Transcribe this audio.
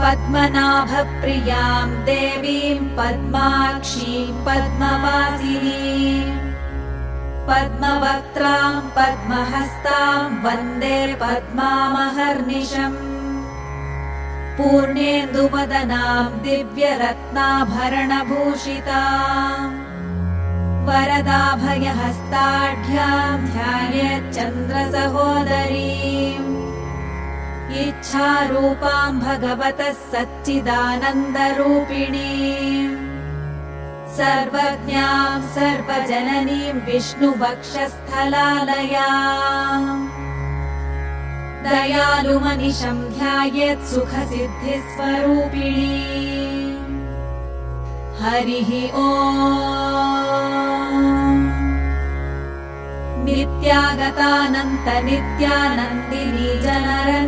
पद्मनाभप्रियां देवीं पद्माक्षीं पद्मवासिनीं पद्मवक्त्रां पद्महस्तां वन्दे पद्मामहर्निशम् पूर्णेन्दुवदनां दिव्यरत्नाभरणभूषितां वरदाभयहस्ताढ्यां ध्यायेच्चन्द्रसहोदरीम् इच्छारूपां भगवतः सच्चिदानन्दरूपिणीम् सर्वज्ञां सर्वजननीं विष्णुवक्षस्थलालयाम् दयालुमनिशं ध्यायेत् सुखसिद्धिस्वरूपिणीम् हरिः ॐ नित्यागतानन्त नित्यानन्दिनी जनरञ्जनी